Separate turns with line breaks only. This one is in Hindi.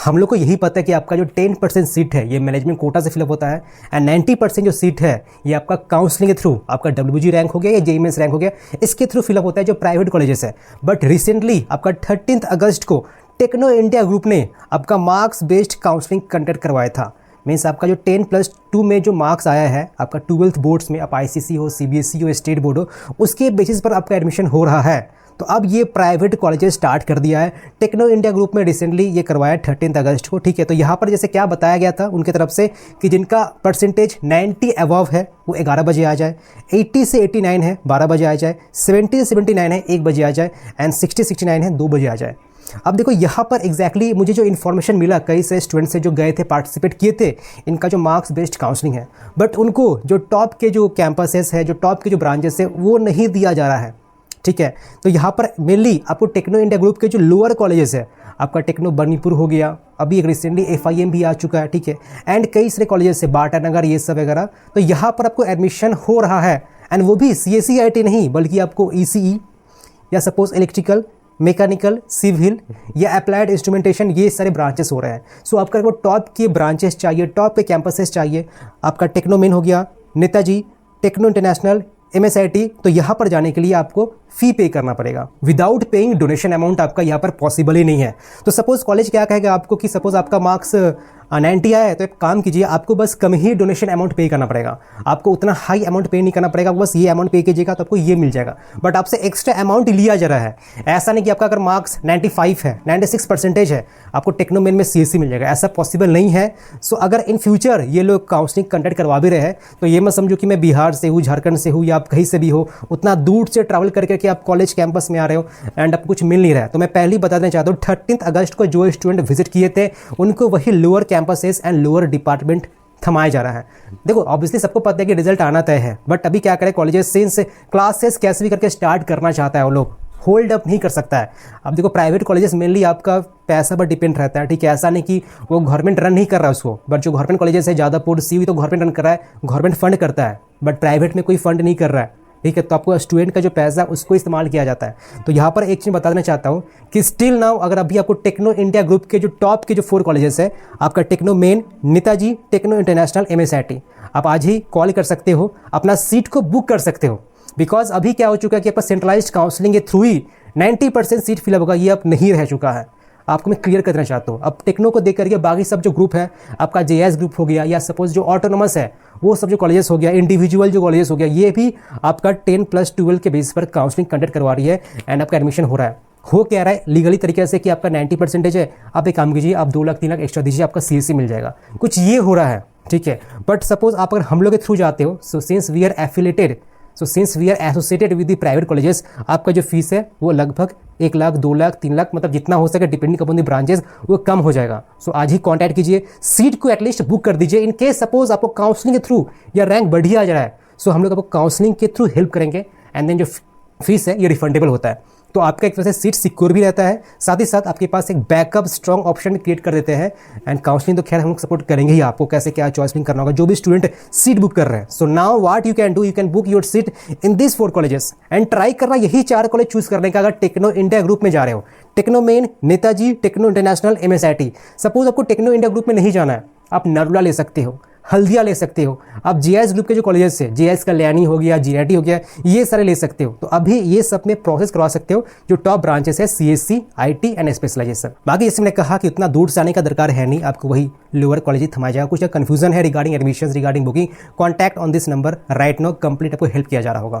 हम लोग को यही पता है कि आपका जो 10% सीट है ये मैनेजमेंट कोटा से फिलअप होता है एंड 90% जो सीट है ये आपका काउंसलिंग के थ्रू, आपका WG रैंक हो गया या JEE मेंस रैंक हो गया, इसके थ्रू फिलअप होता है जो प्राइवेट कॉलेजेस है। बट रिसेंटली आपका 13 अगस्त को टेक्नो इंडिया ग्रुप ने आपका मार्क्स बेस्ड काउंसलिंग कंडक्ट करवाया था। मीन्स आपका जो 10+2 में जो मार्क्स आया है आपका 12th बोर्ड्स में, आप ICC हो, CBSE हो, स्टेट बोर्ड हो, उसके बेसिस पर आपका एडमिशन हो रहा है। तो अब ये प्राइवेट कॉलेजेस स्टार्ट कर दिया है। टेक्नो इंडिया ग्रुप में रिसेंटली ये करवाया 13 अगस्त को, ठीक है। तो यहाँ पर जैसे क्या बताया गया था उनकी तरफ से कि जिनका परसेंटेज 90 अबव है वो 11 बजे आ जाए, 80 से 89 है 12 बजे आ जाए, 70 से 79 है 1 बजे आ जाए एंड 60-69 है 2 बजे आ जाए। अब देखो यहाँ पर एग्जैक्टली मुझे जो इन्फॉर्मेशन मिला कई से स्टूडेंट से जो गए थे, पार्टिसिपेट किए थे, इनका जो मार्क्स बेस्ड काउंसलिंग है, बट उनको जो टॉप के जो कैंपसेस है, जो टॉप के जो ब्रांचेस है वो नहीं दिया जा रहा है, ठीक है। तो यहाँ पर मेनली आपको टेक्नो इंडिया ग्रुप के जो लोअर कॉलेजेस है, आपका टेक्नो बनीपुर हो गया, अभी एक रिसेंटली FIM भी आ चुका है, ठीक है, एंड कई सारे कॉलेजेस है, बाटा नगर, ये सब वगैरह। तो यहाँ पर आपको एडमिशन हो रहा है एंड वो भी CSE IT नहीं, बल्कि आपको ECE या सपोज इलेक्ट्रिकल, मैकेनिकल, सिविल या अप्लाइड इंस्ट्रूमेंटेशन, ये सारे ब्रांचेस हो रहे हैं। सो आपका को टॉप के ब्रांचेस चाहिए, टॉप के कैंपसेस चाहिए, आपका टेक्नो मेन हो गया, नेताजी, टेक्नो इंटरनेशनल, MSIT, तो यहाँ पर जाने के लिए आपको फी पे करना पड़ेगा। विदाउट पेइंग डोनेशन अमाउंट आपका यहाँ पर पॉसिबल ही नहीं है। तो सपोज कॉलेज क्या कहेगा आपको कि सपोज आपका मार्क्स 90 आया है तो एक काम कीजिए, आपको बस कम ही डोनेशन अमाउंट पे करना पड़ेगा, आपको उतना हाई अमाउंट पे नहीं करना पड़ेगा, बस ये अमाउंट पे कीजिएगा तो आपको ये मिल जाएगा। बट आपसे एक्स्ट्रा अमाउंट लिया जा रहा है। ऐसा नहीं कि आपका अगर मार्क्स 95 है, 96% है, आपको टेक्नोमेन में CSE मिल जाएगा, ऐसा पॉसिबल नहीं है। सो अगर इन फ्यूचर ये लोग काउंसलिंग कंडक्ट करवा भी रहे हैं तो ये मत समझो कि मैं बिहार से हूँ, झारखंड से हूँ या आप कहीं से भी हो, उतना दूर से ट्रैवल करके आप कॉलेज कैंपस में आ रहे हो एंड आपको कुछ मिल नहीं रहा है। तो मैं पहले ही बता देना चाहता हूँ 13 अगस्त को जो स्टूडेंट विजिट किए थे उनको वही lower campuses and lower department थमाया जा रहा है। देखो ऑब्वियसली सबको पता है कि रिजल्ट आना तय है, बट अभी क्या करें, कॉलेजेस सिंस क्लासेस कैसे भी करके स्टार्ट करना चाहता है वो लोग, होल्ड अप नहीं कर सकता है। अब देखो प्राइवेट कॉलेजेस मेनली आपका पैसा पर डिपेंड रहता है, ठीक है, ऐसा नहीं कि वो गवर्नमेंट रन नहीं कर रहा है उसको, बट जो गवर्नमेंट कॉलेजेस है जादवपुर, CU तो गवर्नमेंट रन कर रहा है, गवर्नमेंट फंड करता है, बट प्राइवेट में कोई फंड नहीं कर रहा है, ठीक है। तो आपको स्टूडेंट का जो पैसा है उसको इस्तेमाल किया जाता है। तो यहाँ पर एक चीज़ बता देना चाहता हूँ कि स्टिल नाउ अगर अभी आपको टेक्नो इंडिया ग्रुप के जो टॉप के जो 4 कॉलेजेस है, आपका Techno Main, Netaji, Techno International, MSIT, आप आज ही कॉल कर सकते हो, अपना सीट को बुक कर सकते हो। बिकॉज अभी क्या हो चुका है कि आपका सेंट्रलाइज्ड काउंसलिंग के थ्रू ही 90% सीट फिलअप होगा, ये अब नहीं रह चुका है। आपको मैं क्लियर कर देना चाहता हूँ। अब टेक्नो को देख करके बाकी सब जो ग्रुप है, आपका JS ग्रुप हो गया या सपोज जो ऑटोनोमस है वो सब जो कॉलेजेस हो गया, इंडिविजुअल जो कॉलेजेस हो गया, ये भी आपका 10+12 के बेसिस पर काउंसलिंग कंडक्ट करवा रही है एंड आपका एडमिशन हो रहा है। हो क्या रहा है लीगली तरीके से कि आपका 90% है, आप एक काम कीजिए, आप 2 लाख 3 लाख एक्स्ट्रा दीजिए, आपका CSE मिल जाएगा, कुछ ये हो रहा है, ठीक है। बट सपोज आप अगर हम लोग के थ्रू जाते हो, so since we are associated with the private colleges, आपका जो फीस है वो लगभग 1 लाख, 2 लाख, 3 लाख, मतलब जितना हो सके डिपेंडिंग अपॉन द ब्रांचेस वो कम हो जाएगा। सो आज ही कांटेक्ट कीजिए, सीट को एटलीस्ट बुक कर दीजिए। इन केस सपोज आपको काउंसलिंग के थ्रू या रैंक बढ़िया आ जा रहा है, सो हम लोग आपको काउंसलिंग के थ्रू हेल्प करेंगे एंड देन जो फीस है ये रिफंडेबल होता है। तो आपका एक तरह से सीट सिक्योर भी रहता है, साथ ही साथ आपके पास एक बैकअप स्ट्रॉन्ग ऑप्शन क्रिएट कर देते हैं। एंड काउंसलिंग तो खैर हम लोग सपोर्ट करेंगे ही, आपको कैसे क्या चॉइसिंग करना होगा जो भी स्टूडेंट सीट बुक कर रहे हैं। So now what you can do, you can book your seat in this 4 colleges and try करना यही 4 कॉलेज चूज करने का अगर टेक्नो इंडिया ग्रुप में जा रहे हो। Techno Main, Netaji, Techno International, MSIT। Suppose आपको टेक्नो इंडिया ग्रुप में नहीं जाना है, आप नरोला ले सकते हो, हल्दिया ले सकते हो, आप JS ग्रुप के जो कॉलेजेस है, JS कल्याणी हो गया, GIT हो गया, ये सारे ले सकते हो। तो अभी ये सब में प्रोसेस करवा सकते हो जो टॉप ब्रांचेस है, CSE, IT एंड स्पेशलाइजेशन। बाकी जैसे मैंने कहा कि उतना दूर से आने का दरकार है नहीं, आपको वही लोअर कॉलेज ही थमाया जाएगा। कुछ कंफ्यूजन है regarding admission, regarding booking, contact on this number right now, complete आपको हेल्प किया जा रहा होगा।